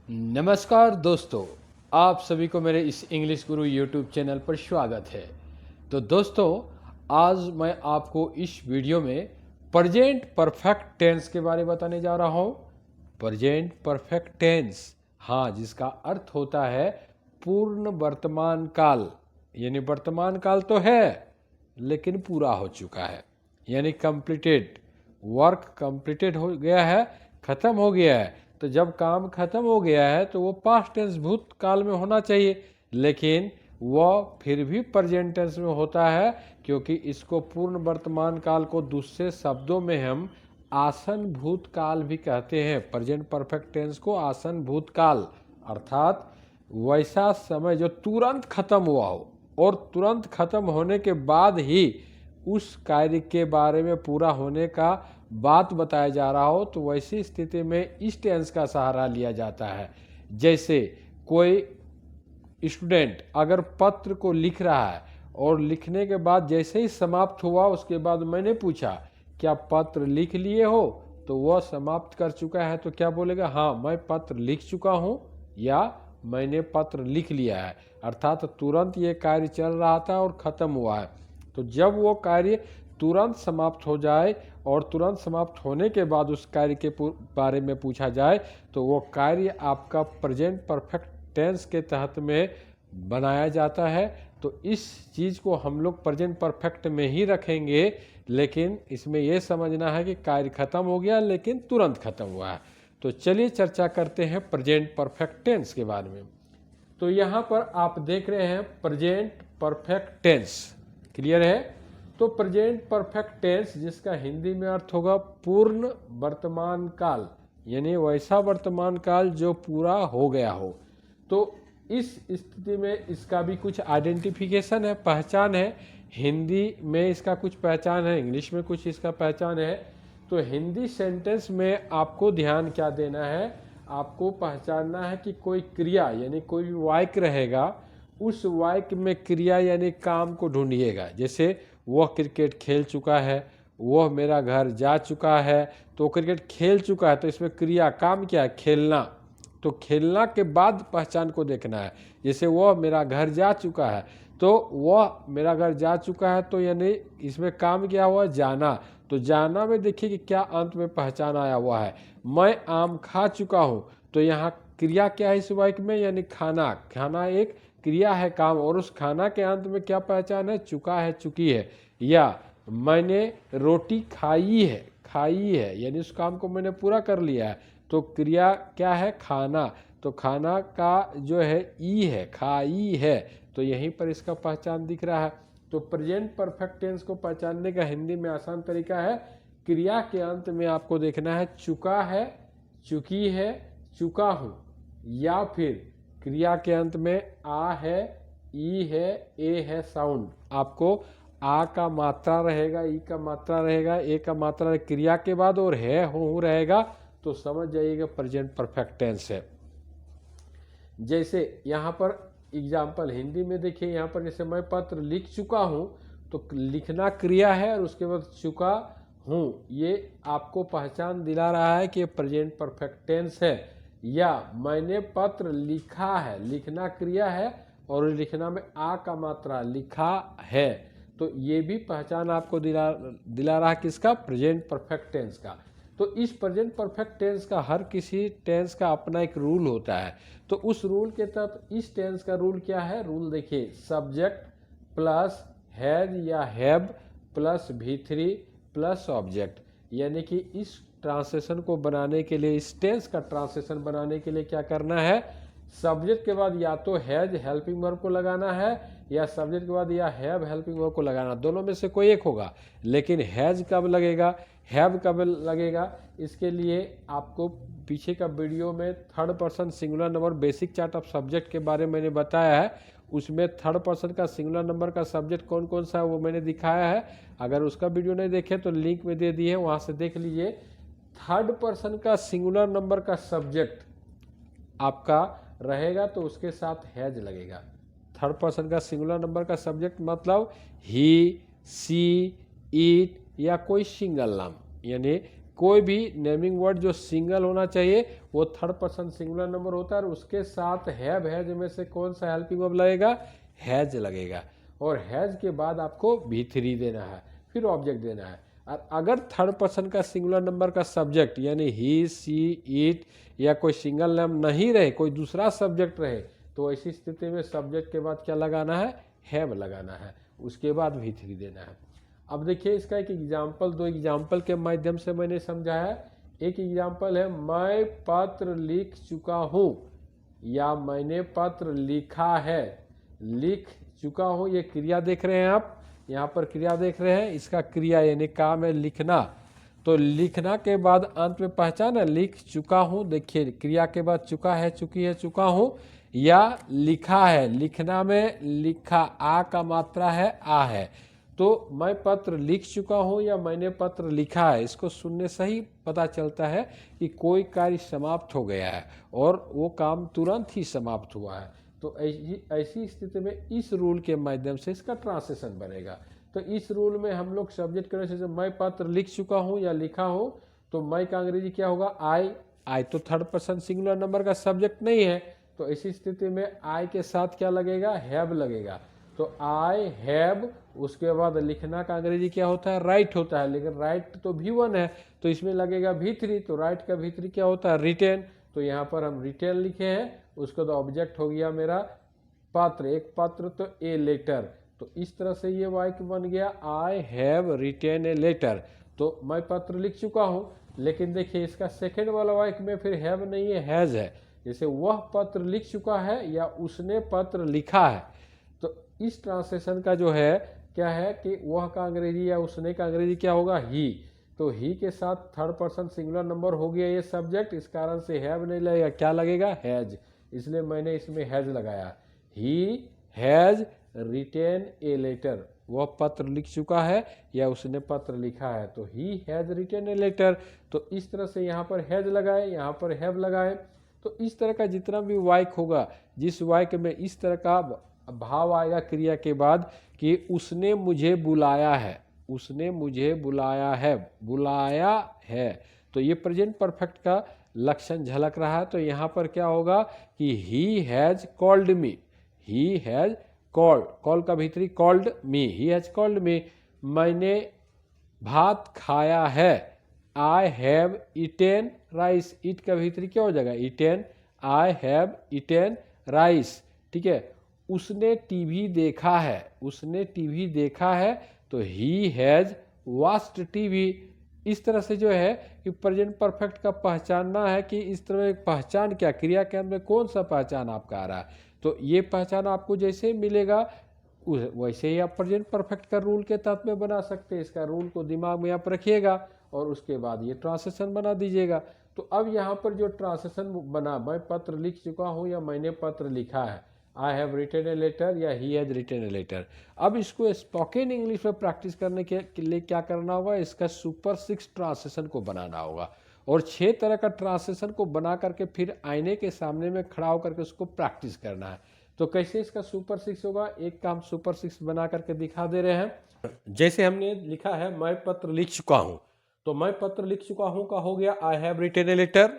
नमस्कार दोस्तों, आप सभी को मेरे इस इंग्लिश गुरु यूट्यूब चैनल पर स्वागत है। तो दोस्तों, आज मैं आपको इस वीडियो में प्रेजेंट परफेक्ट टेंस के बारे में बताने जा रहा हूँ। प्रेजेंट परफेक्ट टेंस, हाँ, जिसका अर्थ होता है पूर्ण वर्तमान काल। यानी वर्तमान काल तो है लेकिन पूरा हो चुका है, यानी कंप्लीटेड। वर्क कंप्लीटेड हो गया है, खत्म हो गया है। तो जब काम खत्म हो गया है तो वो पास्ट टेंस भूतकाल में होना चाहिए, लेकिन वह फिर भी प्रेजेंट टेंस में होता है, क्योंकि इसको पूर्ण वर्तमान काल को दूसरे शब्दों में हम आसन भूतकाल भी कहते हैं। प्रेजेंट परफेक्ट टेंस को आसन भूतकाल, अर्थात वैसा समय जो तुरंत खत्म हुआ हो और तुरंत खत्म होने के बाद ही उस कार्य के बारे में पूरा होने का बात बताया जा रहा हो, तो वैसी स्थिति में इस टेंस का सहारा लिया जाता है। जैसे कोई स्टूडेंट अगर पत्र को लिख रहा है और लिखने के बाद जैसे ही समाप्त हुआ, उसके बाद मैंने पूछा क्या पत्र लिख लिए हो, तो वह समाप्त कर चुका है तो क्या बोलेगा, हाँ मैं पत्र लिख चुका हूँ या मैंने पत्र लिख लिया है। अर्थात तुरंत ये कार्य चल रहा था और ख़त्म हुआ है। तो जब वो कार्य तुरंत समाप्त हो जाए और तुरंत समाप्त होने के बाद उस कार्य के बारे में पूछा जाए, तो वो कार्य आपका प्रेजेंट परफेक्ट टेंस के तहत में बनाया जाता है। तो इस चीज़ को हम लोग प्रेजेंट परफेक्ट में ही रखेंगे, लेकिन इसमें यह समझना है कि कार्य खत्म हो गया लेकिन तुरंत खत्म हुआ है। तो चलिए चर्चा करते हैं प्रेजेंट परफेक्ट टेंस के बारे में। तो यहाँ पर आप देख रहे हैं प्रेजेंट परफेक्ट टेंस, क्लियर है। तो प्रेजेंट परफेक्ट टेंस, जिसका हिंदी में अर्थ होगा पूर्ण वर्तमान काल, यानी वैसा वर्तमान काल जो पूरा हो गया हो। तो इस स्थिति में इसका भी कुछ आइडेंटिफिकेशन है, पहचान है। हिंदी में इसका कुछ पहचान है, इंग्लिश में कुछ इसका पहचान है। तो हिंदी सेंटेंस में आपको ध्यान क्या देना है, आपको पहचानना है कि कोई क्रिया यानी कोई वाक्य रहेगा, उस वाक्य में क्रिया यानी काम को ढूंढिएगा। जैसे वह क्रिकेट खेल चुका है, वह मेरा घर जा चुका है। तो क्रिकेट खेल चुका है तो इसमें क्रिया काम क्या है, खेलना। तो खेलना के बाद पहचान को देखना है। जैसे वह मेरा घर जा चुका है, तो वह मेरा घर जा चुका है, तो यानी इसमें काम क्या हुआ, जाना। तो जाना में देखिए कि क्या अंत में पहचान आया हुआ है। मैं आम खा चुका हूँ, तो यहाँ क्रिया क्या है इस वाक्य में, यानी खाना। खाना एक क्रिया है, काम, और उस खाना के अंत में क्या पहचान है, चुका है, चुकी है। या मैंने रोटी खाई है, खाई है यानी उस काम को मैंने पूरा कर लिया है। तो क्रिया क्या है, खाना। तो खाना का जो है ई है, खाई है। तो यहीं पर इसका पहचान दिख रहा है। तो प्रेजेंट परफेक्ट टेंस को पहचानने का हिंदी में आसान तरीका है, क्रिया के अंत में आपको देखना है चुका है, चुकी है, चुका हूँ। या फिर क्रिया के अंत में आ है, ई है, ए है साउंड। आपको आ का मात्रा रहेगा, ई का मात्रा रहेगा, ए का मात्रा क्रिया के बाद, और है हो रहेगा, तो समझ जाइएगा प्रेजेंट परफेक्ट टेंस है। जैसे यहाँ पर एग्जाम्पल हिंदी में देखिए, यहाँ पर जैसे मैं पत्र लिख चुका हूँ, तो लिखना क्रिया है और उसके बाद चुका हूँ, ये आपको पहचान दिला रहा है कि प्रेजेंट परफेक्ट टेंस है। या मैंने पत्र लिखा है, लिखना क्रिया है और लिखना में आ का मात्रा, लिखा है। तो ये भी पहचान आपको दिला रहा है किसका, प्रेजेंट परफेक्ट टेंस का। तो इस प्रेजेंट परफेक्ट टेंस का हर किसी टेंस का अपना एक रूल होता है। तो उस रूल के तहत इस टेंस का रूल क्या है, रूल देखिए, सब्जेक्ट प्लस हैज या have plus V3 plus object. यानी कि इस ट्रांसलेशन को बनाने के लिए, इस टेंस का ट्रांसलेशन बनाने के लिए क्या करना है, सब्जेक्ट के बाद या तो हैज हेल्पिंग वर्ब को लगाना है, या सब्जेक्ट के बाद या हैव हेल्पिंग वर्ब को लगाना, दोनों में से कोई एक होगा। लेकिन हैज कब लगेगा, हैव कब लगेगा, इसके लिए आपको पीछे का वीडियो में third person singular number basic chart of subject के बारे में मैंने बताया है। उसमें थर्ड पर्सन का सिंगुलर नंबर का सब्जेक्ट कौन कौन सा है वो मैंने दिखाया है। अगर उसका वीडियो नहीं देखे तो लिंक में दे दिए, वहाँ से देख लीजिए। थर्ड पर्सन का सिंगुलर नंबर का सब्जेक्ट आपका रहेगा तो उसके साथ हैज लगेगा। थर्ड पर्सन का सिंगुलर नंबर का सब्जेक्ट मतलब ही, सी, इट या कोई सिंगल नाम, यानी कोई भी नेमिंग वर्ड जो सिंगल होना चाहिए वो थर्ड पर्सन सिंगुलर नंबर होता है, और उसके साथ हैव हैज में से कौन सा हेल्पिंग वर्ब लगेगा, हैज लगेगा, और हैज के बाद आपको V3 देना है, फिर ऑब्जेक्ट देना है। और अगर थर्ड पर्सन का सिंगुलर नंबर का सब्जेक्ट यानी ही, सी, इट या कोई सिंगल नेम नहीं रहे, कोई दूसरा सब्जेक्ट रहे, तो ऐसी स्थिति में सब्जेक्ट के बाद क्या लगाना है, हैव लगाना है, उसके बाद V3 देना है। अब देखिए इसका एक एग्जाम्पल, दो एग्जाम्पल के माध्यम से मैंने समझाया। एक एग्जाम्पल है मैं पत्र लिख चुका हूँ या मैंने पत्र लिखा है। लिख चुका हूँ ये क्रिया देख रहे हैं आप, यहाँ पर क्रिया देख रहे हैं, इसका क्रिया यानी काम है लिखना। तो लिखना के बाद अंत में पहचान है लिख चुका हूँ, देखिए क्रिया के बाद चुका है, चुकी है, चुका हूँ या लिखा है। लिखना में लिखा आ का मात्रा है आ है, तो मैं पत्र लिख चुका हूँ या मैंने पत्र लिखा है, इसको सुनने से ही पता चलता है कि कोई कार्य समाप्त हो गया है और वो काम तुरंत ही समाप्त हुआ है। तो ऐसी स्थिति में इस रूल के माध्यम से इसका ट्रांसलेशन बनेगा। तो इस रूल में हम लोग सब्जेक्ट करने से मैं पत्र लिख चुका हूँ या लिखा हूँ, तो मैं का अंग्रेजी क्या होगा, आई। आई तो थर्ड पर्सन सिंगुलर नंबर का सब्जेक्ट नहीं है, तो ऐसी स्थिति में आई के साथ क्या लगेगा, हैव लगेगा। तो आई हैव, उसके बाद लिखना का अंग्रेजी क्या होता है, राइट होता है, लेकिन राइट तो V1 है, तो इसमें लगेगा V3, तो राइट का V3 क्या होता है, रिटेन। तो यहाँ पर हम रिटेन लिखे हैं, उसका तो ऑब्जेक्ट हो गया मेरा पत्र, एक पत्र तो ए लेटर। तो इस तरह से ये वाक्य बन गया I have written a letter. तो मैं पत्र लिख चुका हूँ, लेकिन देखिए इसका सेकेंड वाला वाक्य में फिर हैव नहीं है, हैज है। जैसे वह पत्र लिख चुका है या उसने पत्र लिखा है। तो इस ट्रांसलेशन का जो है क्या है कि वह का अंग्रेजी या उसने का अंग्रेजी क्या होगा, ही। तो ही के साथ थर्ड पर्सन सिंगुलर नंबर हो गया ये सब्जेक्ट, इस कारण से हैव नहीं लगेगा, क्या लगेगा, हैज। इसलिए मैंने इसमें हैज लगाया। He has written a letter, वह पत्र लिख चुका है या उसने पत्र लिखा है, तो he has written a letter. तो इस तरह से यहाँ पर हैज लगाए, यहाँ पर हैव लगाए। तो इस तरह का जितना भी वाक्य होगा, जिस वाक्य में इस तरह का भाव आएगा क्रिया के बाद कि उसने मुझे बुलाया है, उसने मुझे बुलाया है, बुलाया है, तो ये प्रेजेंट परफेक्ट का लक्षण झलक रहा है। तो यहाँ पर क्या होगा कि he has called me, he has called, call का भीतरी called me, he has called me. मैंने भात खाया है, आई हैव ईटेन राइस, ईट का भीतरी क्या हो जाएगा, eaten, I have eaten rice, ठीक है। उसने टीवी देखा है, उसने टीवी देखा है, तो ही हैज वॉच्ड टीवी। इस तरह से जो है कि प्रेजेंट परफेक्ट का पहचानना है कि इस तरह एक पहचान क्या, क्रिया के अंदर कौन सा पहचान आपका आ रहा है। तो ये पहचान आपको जैसे मिलेगा वैसे ही आप प्रेजेंट परफेक्ट का रूल के तहत में बना सकते हैं। इसका रूल को दिमाग में आप रखिएगा और उसके बाद ये ट्रांसलेशन बना दीजिएगा। तो अब यहाँ पर जो ट्रांसलेशन बना, मैं पत्र लिख चुका हूँ या मैंने पत्र लिखा है, I have written a letter या he has written a letter. अब इसको स्पोकन इंग्लिश में प्रैक्टिस करने के लिए क्या करना होगा, इसका सुपर 6 ट्रांसलेशन को बनाना होगा और 6 तरह का ट्रांसलेशन को बना करके फिर आईने के सामने में खड़ा होकर के उसको प्रैक्टिस करना है। तो कैसे इसका सुपर 6 होगा, एक का हम सुपर 6 बना करके दिखा दे रहे हैं। जैसे हमने लिखा है मैं पत्र लिख चुका हूं, तो मैं पत्र लिख चुका हूं का हो गया I have written a letter.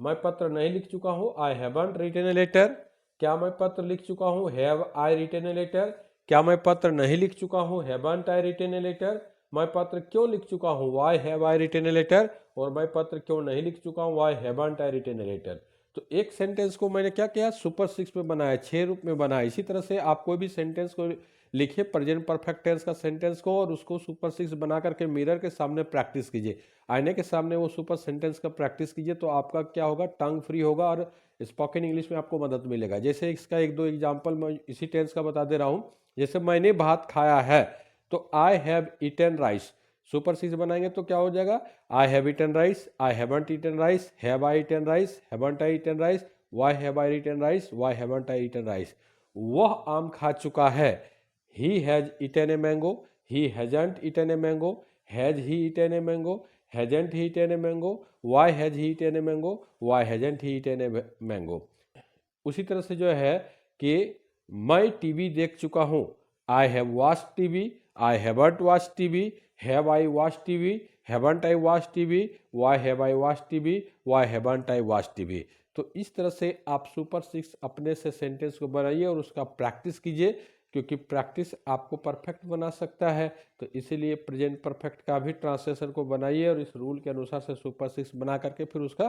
मैं पत्र नहीं लिख चुका हूं, I haven't written a letter. क्या मैं पत्र लिख चुका हूं, have I written a letter. क्या मैं पत्र नहीं लिख चुका हूं, haven't I written a letter. मैं पत्र क्यों लिख चुका हूं, why have I written a letter. और मैं पत्र क्यों नहीं लिख चुका हूं, why haven't I written a letter. तो एक सेंटेंस को मैंने क्या किया, सुपर 6 में बनाया, 6 रूप में बनाया। इसी तरह से आप कोई भी सेंटेंस को लिखिए प्रेजेंट परफेक्ट टेंस का सेंटेंस को और उसको सुपर 6 बना करके मिरर के सामने प्रैक्टिस कीजिए, आईने के सामने वो सुपर सेंटेंस का प्रैक्टिस कीजिए। तो आपका क्या होगा, टंग फ्री होगा और स्पोकन इंग्लिश में आपको मदद मिलेगा। जैसे इसका एक दो एग्जाम्पल मैं इसी टेंस का बता दे रहा हूँ। जैसे मैंने भात खाया है, तो I have eaten rice, super 6 बनाएंगे तो क्या हो जाएगा, I have eaten rice, I haven't eaten rice, have I eaten rice, haven't I eaten rice, why have I eaten rice, why haven't I eaten rice. वह आम खा चुका है, he has eaten a mango, he hasn't eaten a mango, has he eaten a mango, hasn't he eaten a mango, why has he eaten a mango, why hasn't he eaten a mango. उसी तरह से जो है कि मैं TV देख चुका हूँ, I have watched TV, I haven't watched TV, have I watched TV, haven't I watch TV, why have I watch TV, why haven't I watch TV. तो इस तरह से आप सुपर 6 अपने से सेंटेंस को बनाइए और उसका प्रैक्टिस कीजिए, क्योंकि प्रैक्टिस आपको परफेक्ट बना सकता है। तो इसीलिए प्रेजेंट परफेक्ट का भी ट्रांसलेशन को बनाइए और इस रूल के अनुसार से सुपर 6 बना करके फिर उसका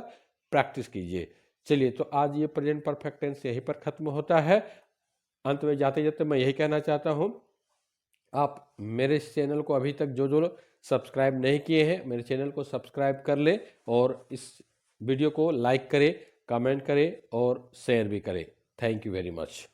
प्रैक्टिस कीजिए। चलिए, तो आज ये प्रेजेंट परफेक्ट टेंस यहीं पर खत्म होता है। अंत में जाते जाते मैं यही कहना चाहता हूँ, आप मेरे इस चैनल को अभी तक जो जो सब्सक्राइब नहीं किए हैं, मेरे चैनल को सब्सक्राइब कर लें और इस वीडियो को लाइक करें, कमेंट करें और शेयर भी करें। Thank you very much.